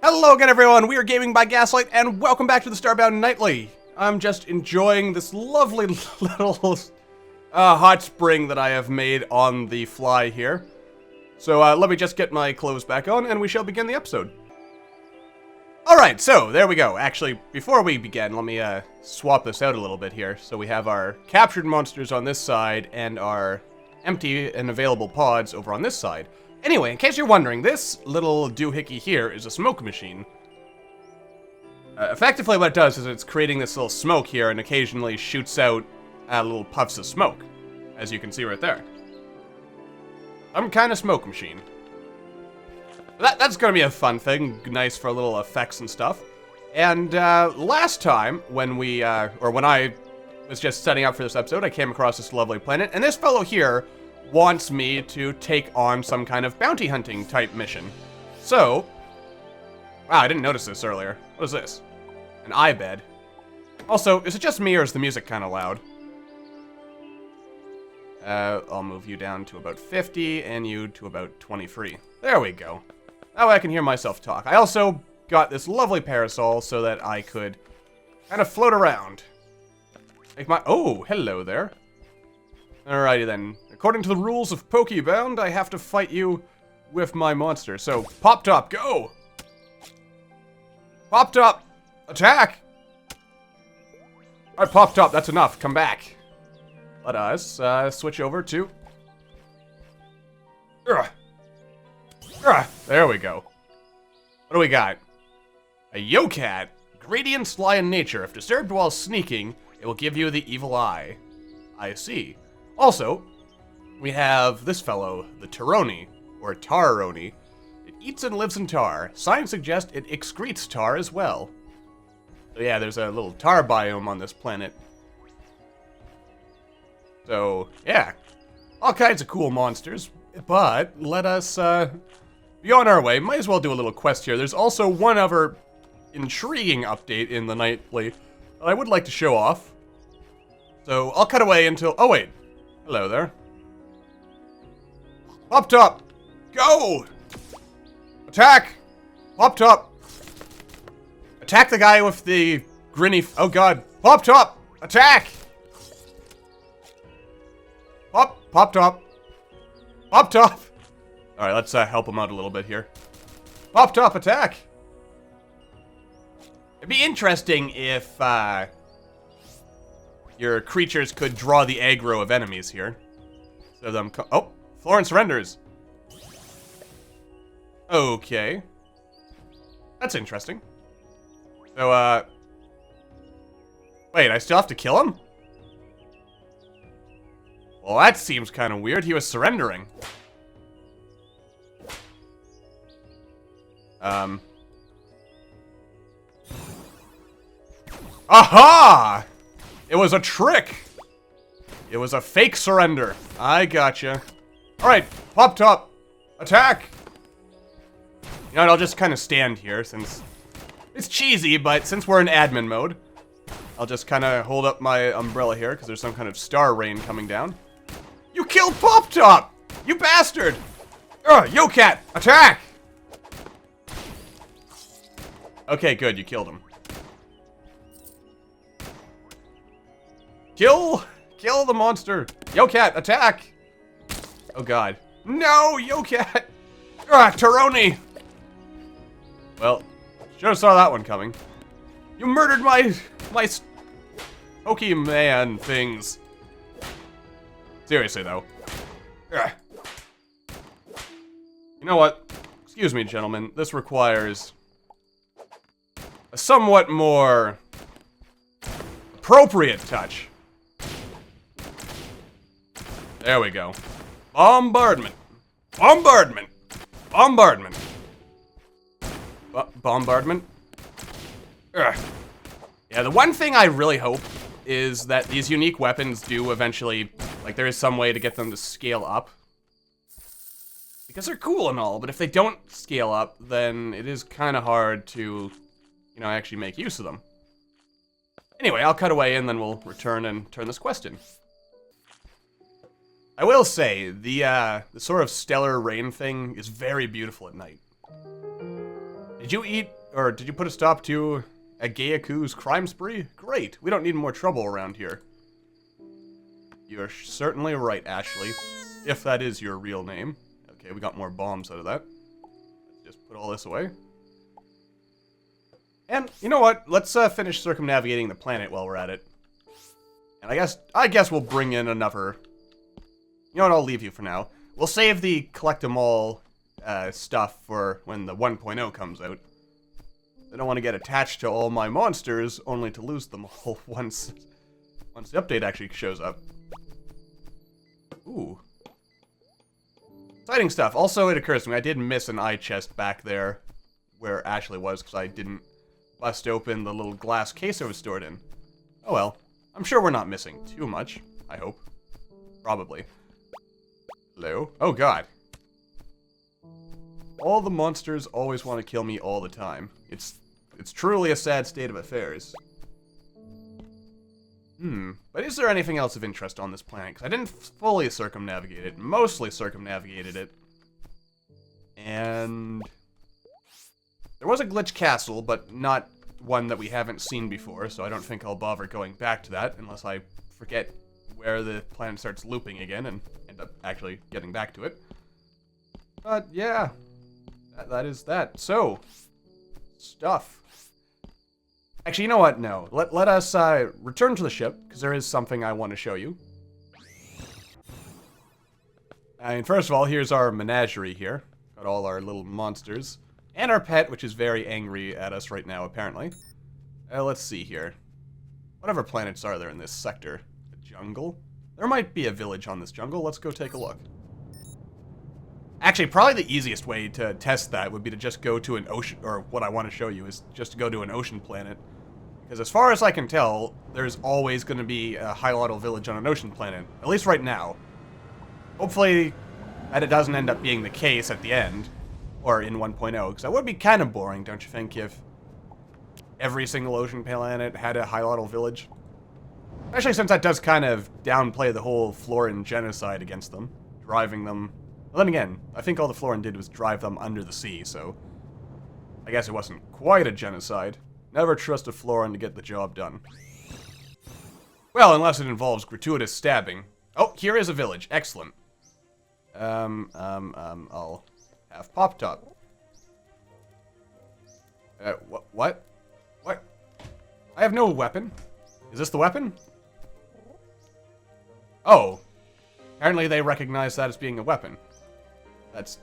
Hello again, everyone. We are Gaming by Gaslight, and welcome back to the Starbound Nightly. I'm just enjoying this lovely little hot spring that I have made on the fly here. So let me just get my clothes back on, and we shall begin the episode. Alright, so there we go. Actually, before we begin, let me swap this out a little bit here. So we have our captured monsters on this side, and our empty and available pods over on this side. Anyway, in case you're wondering, this little doohickey here is a smoke machine. Effectively what it does is it's creating this little smoke here and occasionally shoots out little puffs of smoke, as you can see right there. Some kind of smoke machine. That's gonna be a fun thing, nice for little effects and stuff. And last time, when when I was just setting up for this episode, I came across this lovely planet, and this fellow here wants me to take on some kind of bounty hunting type mission. So, wow, I didn't notice this earlier. What is this? An eye bed. Also, is it just me or is the music kind of loud? I'll move you down to about 50 and you to about 23. There we go. That way I can hear myself talk. I also got this lovely parasol so that I could kind of float around. Make my... Oh, hello there. Alrighty then. According to the rules of Pokebound, I have to fight you with my monster. So, Pop Top, go! Pop Top, attack! Alright, Pop Top, that's enough. Come back. Let us switch over to... There we go. What do we got? A Yocat. Gradients lie in nature. If disturbed while sneaking, it will give you the evil eye. I see. Also, we have this fellow, the Taroni, or Taroni. It eats and lives in tar. Signs suggest it excretes tar as well. So yeah, there's a little tar biome on this planet. So, yeah. All kinds of cool monsters. But, let us be on our way. Might as well do a little quest here. There's also one other intriguing update in the nightly that I would like to show off. So, I'll cut away until... Oh, wait. Hello there. Pop Top! Go! Attack! Pop Top! Attack the guy with the grinny... Oh god. Pop Top! Attack! Pop Top! Pop Top! Alright, let's help him out a little bit here. Pop Top, attack! It'd be interesting if your creatures could draw the aggro of enemies here. So them oh! Florence surrenders! Okay. That's interesting. So, wait, I still have to kill him? Well, that seems kind of weird. He was surrendering. Aha! It was a trick! It was a fake surrender. I gotcha. Alright, Pop Top, attack! You know what, I'll just kind of stand here since... It's cheesy, but since we're in admin mode, I'll just kind of hold up my umbrella here because there's some kind of star rain coming down. You killed Pop Top! You bastard! Yocat, attack! Okay, good, you killed him. Kill the monster! Yocat, attack! Oh god. No, Yocat! Taroni! Well, should've saw that one coming. You murdered my Pokemon things. Seriously, though. Ugh. You know what? Excuse me, gentlemen. This requires a somewhat more appropriate touch. There we go. Bombardment. Bombardment. Bombardment. Bombardment. Ugh. Yeah, the one thing I really hope is that these unique weapons do eventually, like, there is some way to get them to scale up. Because they're cool and all, but if they don't scale up, then it is kind of hard to, you know, actually make use of them. Anyway, I'll cut away and then we'll return and turn this quest in. I will say, the sort of stellar rain thing is very beautiful at night. Did you eat, or did you put a stop to Agayaku's crime spree? Great, we don't need more trouble around here. You're certainly right, Ashley. If that is your real name. Okay, we got more bombs out of that. Let's just put all this away. And, you know what? Let's finish circumnavigating the planet while we're at it. And I guess we'll bring in another... You know what, I'll leave you for now. We'll save the collect 'em all stuff for when the 1.0 comes out. I don't want to get attached to all my monsters, only to lose them all once the update actually shows up. Ooh. Exciting stuff. Also, it occurs to me, I did miss an eye chest back there where Ashley was, because I didn't bust open the little glass case it was stored in. Oh well. I'm sure we're not missing too much, I hope. Probably. Hello? Oh god. All the monsters always want to kill me all the time. It's truly a sad state of affairs. But is there anything else of interest on this planet? Because I didn't fully circumnavigate it. Mostly circumnavigated it. And... there was a glitch castle, but not one that we haven't seen before, so I don't think I'll bother going back to that, unless I forget where the planet starts looping again and end up actually getting back to it. But, yeah. That is that. So, stuff. Actually, you know what? No. Let us return to the ship, because there is something I want to show you. I mean, first of all, here's our menagerie here. Got all our little monsters. And our pet, which is very angry at us right now, apparently. Let's see here. Whatever planets are there in this sector? A jungle? There might be a village on this jungle. Let's go take a look. Actually, probably the easiest way to test that would be to just go to an ocean, or what I want to show you is just to go to an ocean planet. Because as far as I can tell, there's always going to be a Hylotl village on an ocean planet. At least right now. Hopefully that it doesn't end up being the case at the end. Or in 1.0, because that would be kind of boring, don't you think, if every single ocean planet had a Hylotl village? Especially since that does kind of downplay the whole Floran genocide against them, driving them... Well, then again, I think all the Floran did was drive them under the sea, so... I guess it wasn't quite a genocide. Never trust a Floran to get the job done. Well, unless it involves gratuitous stabbing. Oh, here is a village. Excellent. I'll... have Pop Top. What? What? I have no weapon. Is this the weapon? Oh. Apparently they recognize that as being a weapon. That's...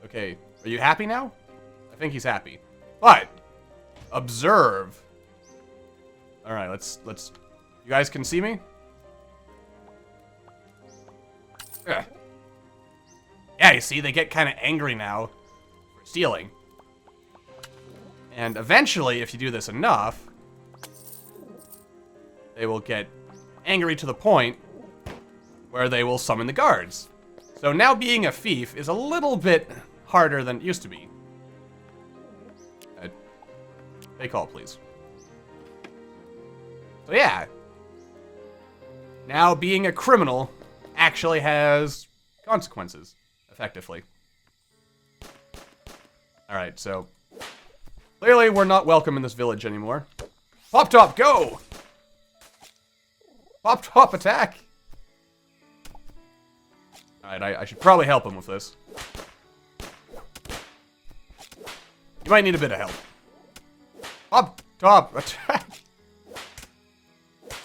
okay. Are you happy now? I think he's happy. But... observe. Alright, let's... You guys can see me? Ugh. Yeah, you see, they get kind of angry now for stealing. And eventually, if you do this enough, they will get angry to the point where they will summon the guards. So now being a thief is a little bit harder than it used to be. Take call, please. So yeah. Now being a criminal actually has consequences. Effectively. Alright, so... clearly we're not welcome in this village anymore. Pop Top, go! Pop Top, attack! Alright, I should probably help him with this. You might need a bit of help. Pop Top, attack!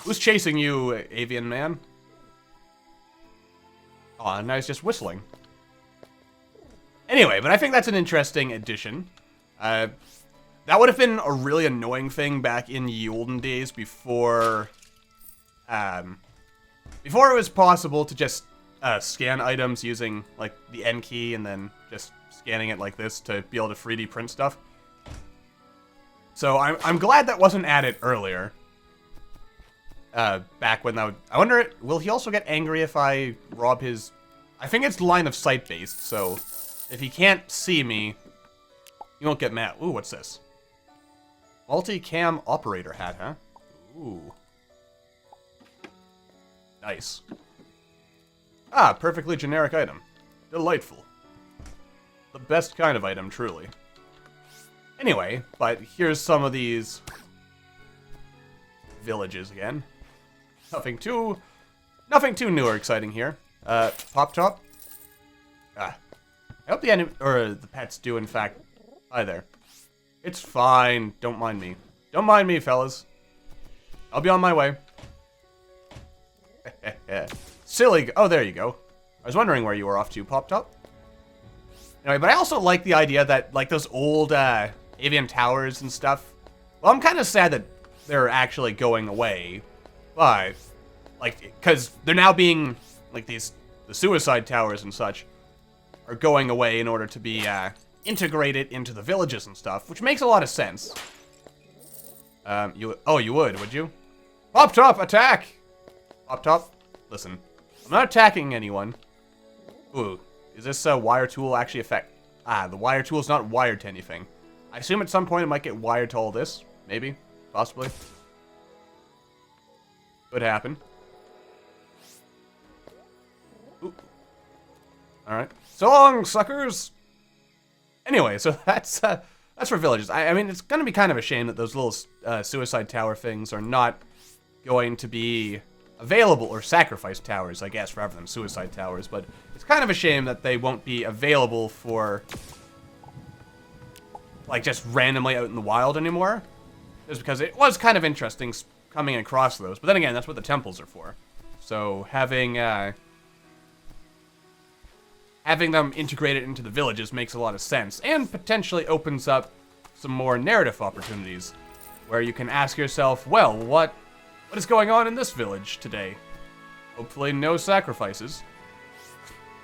Who's chasing you, avian man? Aw, now he's just whistling. Anyway, but I think that's an interesting addition. That would have been a really annoying thing back in ye olden days before... before it was possible to just scan items using, like, the N key and then just scanning it like this to be able to 3D print stuff. So I'm glad that wasn't added earlier. Back when that would... I wonder, will he also get angry if I rob his... I think it's line of sight based, so... if he can't see me, he won't get mad. Ooh, what's this? Multi-cam operator hat, huh? Ooh. Nice. Ah, perfectly generic item. Delightful. The best kind of item, truly. Anyway, but here's some of these villages again. Nothing too new or exciting here. Pop Top. I hope the pets do in fact. Hi there. It's fine. Don't mind me. Don't mind me, fellas. I'll be on my way. Silly. Oh, there you go. I was wondering where you were off to, Pop Top. Anyway, but I also like the idea that, like, those old avian towers and stuff. Well, I'm kind of sad that they're actually going away, but like, because they're now being like the suicide towers and such are going away in order to be integrated into the villages and stuff, which makes a lot of sense. You would you? Pop Top, attack! Pop Top, listen, I'm not attacking anyone. Ooh, is this wire tool actually affect? The wire tool's not wired to anything. I assume at some point it might get wired to all this. Maybe, possibly. Could happen. Ooh. All right. So long, suckers. Anyway, so that's for villages. I mean, it's gonna be kind of a shame that those little suicide tower things are not going to be available, or sacrifice towers, I guess, rather than suicide towers. But it's kind of a shame that they won't be available for, like, just randomly out in the wild anymore. Just because it was kind of interesting coming across those. But then again, that's what the temples are for. So having them integrated into the villages makes a lot of sense, and potentially opens up some more narrative opportunities, where you can ask yourself, well, what is going on in this village today? Hopefully no sacrifices.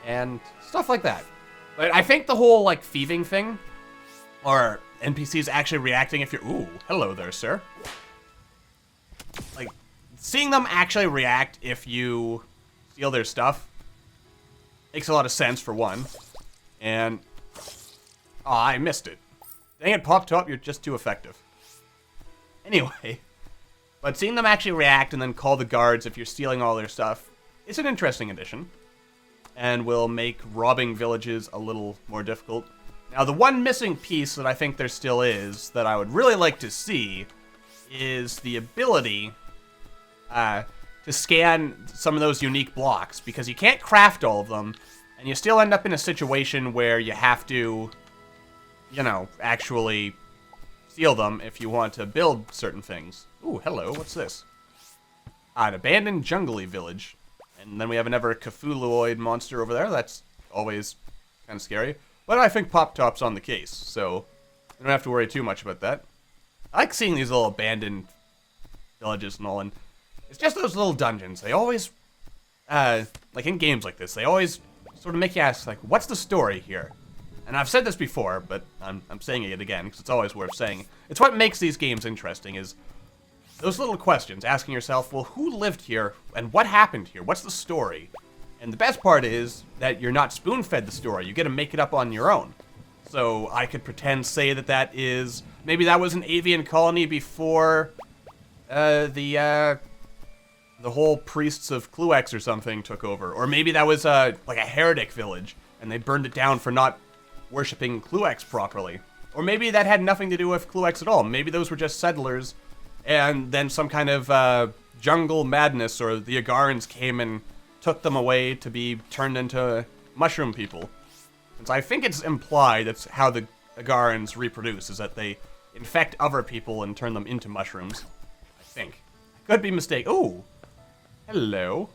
And stuff like that. But I think the whole, like, thieving thing, or NPCs actually reacting if you're... Ooh, hello there, sir. Like, seeing them actually react if you steal their stuff makes a lot of sense, for one. And... oh, I missed it. Dang it, Pop Top, you're just too effective. Anyway... but seeing them actually react and then call the guards if you're stealing all their stuff is an interesting addition, and will make robbing villages a little more difficult. Now, the one missing piece that I think there still is, that I would really like to see, is the ability to scan some of those unique blocks, because you can't craft all of them, and you still end up in a situation where you have to, you know, actually steal them if you want to build certain things. Ooh, hello, what's this? An abandoned jungly village. And then we have another Cthulhuoid monster over there. That's always kind of scary. But I think Pop Top's on the case, so you don't have to worry too much about that. I like seeing these little abandoned villages and all, and it's just those little dungeons. They always, like in games like this, they always sort of make you ask, like, what's the story here? And I've said this before, but I'm saying it again, because it's always worth saying. It's what makes these games interesting, is those little questions, asking yourself, well, who lived here, and what happened here? What's the story? And the best part is that you're not spoon-fed the story. You get to make it up on your own. So I could say that is, maybe that was an avian colony before the whole priests of Cluex or something took over. Or maybe that was like a heretic village, and they burned it down for not worshipping Cluex properly. Or maybe that had nothing to do with Cluex at all. Maybe those were just settlers, and then some kind of jungle madness, or the Agarans came and took them away to be turned into mushroom people. Since I think it's implied that's how the Agarans reproduce, is that they infect other people and turn them into mushrooms. I think. I could be mistaken. Ooh. Hello.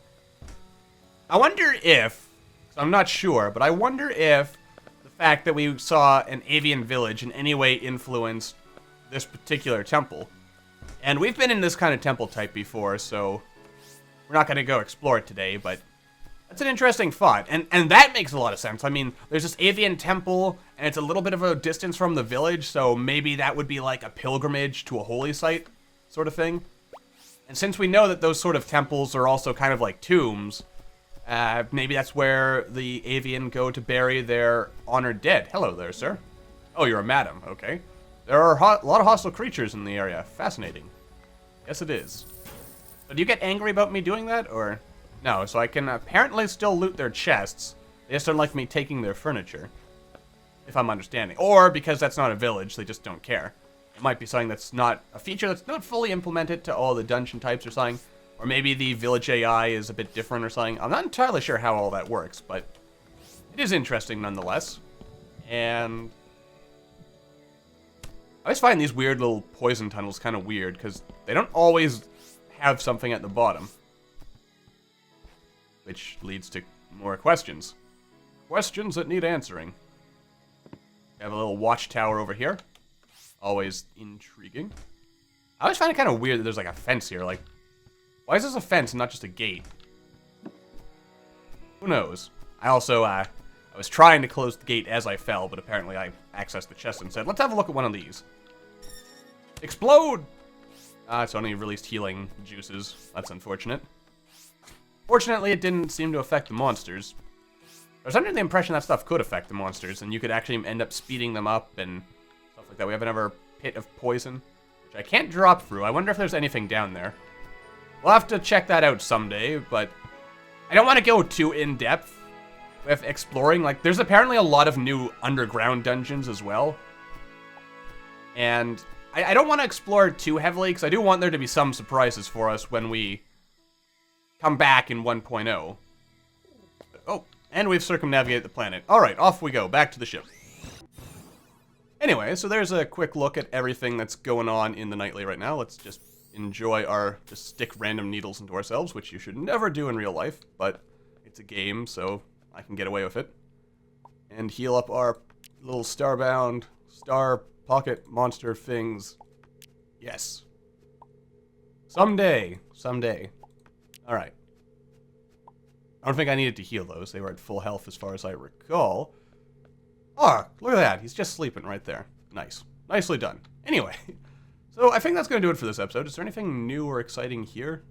I wonder if, I'm not sure, but I wonder if the fact that we saw an avian village in any way influenced this particular temple. And we've been in this kind of temple type before, so we're not going to go explore it today, but that's an interesting thought. And that makes a lot of sense. I mean, there's this avian temple, and it's a little bit of a distance from the village, so maybe that would be like a pilgrimage to a holy site sort of thing. And since we know that those sort of temples are also kind of like tombs, maybe that's where the avian go to bury their honored dead. Hello there, sir. Oh, you're a madam. Okay. There are a lot of hostile creatures in the area. Fascinating. Yes, it is. So do you get angry about me doing that, or... No, so I can apparently still loot their chests. They just don't like me taking their furniture. if I'm understanding. Or because that's not a village, they just don't care. It might be something that's not a feature that's not fully implemented to all the dungeon types or something. Or maybe the village AI is a bit different or something. I'm not entirely sure how all that works, but it is interesting nonetheless. And I always find these weird little poison tunnels kind of weird, because they don't always have something at the bottom. Which leads to more questions. Questions that need answering. We have a little watchtower over here. Always intriguing. I always find it kind of weird that there's like a fence here. Like, why is this a fence and not just a gate? Who knows? I also, I was trying to close the gate as I fell, but apparently I accessed the chest and said, let's have a look at one of these. Explode! It's only released healing juices. That's unfortunate. Fortunately, it didn't seem to affect the monsters. I was under the impression that stuff could affect the monsters, and you could actually end up speeding them up and stuff like that. We have another pit of poison, which I can't drop through. I wonder if there's anything down there. We'll have to check that out someday, but I don't want to go too in-depth with exploring. Like, there's apparently a lot of new underground dungeons as well. And I don't want to explore too heavily, because I do want there to be some surprises for us when we come back in 1.0. Oh, and we've circumnavigated the planet. Alright, off we go, back to the ship. Anyway, so there's a quick look at everything that's going on in the nightly right now. Let's just enjoy just stick random needles into ourselves, which you should never do in real life, but it's a game, so I can get away with it. And heal up our little Starbound, star pocket monster things. Yes. Someday. Someday. Alright. I don't think I needed to heal those. They were at full health as far as I recall. Oh, look at that. He's just sleeping right there. Nice. Nicely done. Anyway. So, I think that's going to do it for this episode. Is there anything new or exciting here?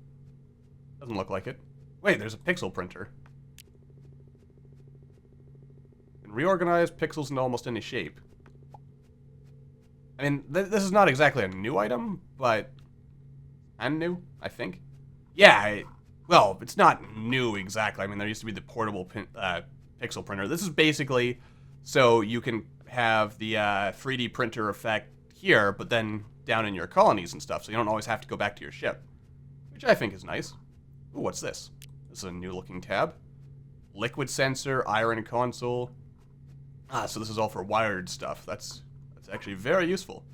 Doesn't look like it. Wait, there's a pixel printer. You can reorganize pixels into almost any shape. I mean, this is not exactly a new item, but and new, I think. Yeah, well, it's not new exactly. I mean, there used to be the portable pixel printer. This is basically so you can have the 3D printer effect here, but then down in your colonies and stuff, so you don't always have to go back to your ship, which I think is nice. Ooh, what's this? This is a new-looking tab. Liquid sensor, iron console. So this is all for wired stuff. That's actually very useful.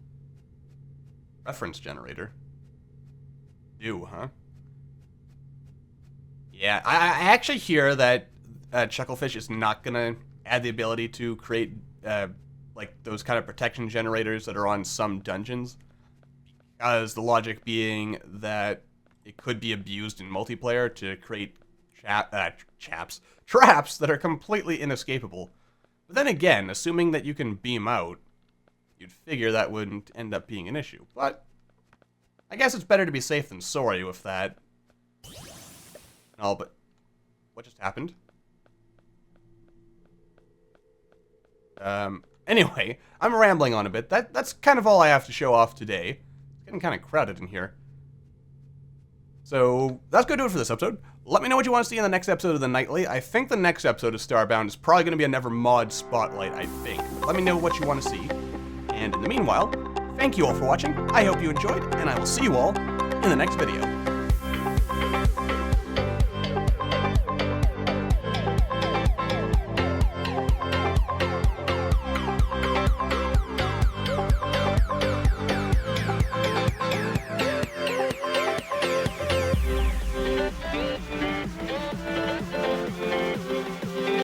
Reference generator. New, huh? Yeah, I actually hear that Chucklefish is not gonna add the ability to create like those kind of protection generators that are on some dungeons, because the logic being that it could be abused in multiplayer to create traps that are completely inescapable. But then again, assuming that you can beam out, you'd figure that wouldn't end up being an issue. But I guess it's better to be safe than sorry with that. No, but what just happened? Anyway, I'm rambling on a bit. That's kind of all I have to show off today. It's getting kind of crowded in here. So, that's going to do it for this episode. Let me know what you want to see in the next episode of the Nightly. I think the next episode of Starbound is probably going to be another mod spotlight, I think. Let me know what you want to see. And in the meanwhile, thank you all for watching. I hope you enjoyed, and I will see you all in the next video.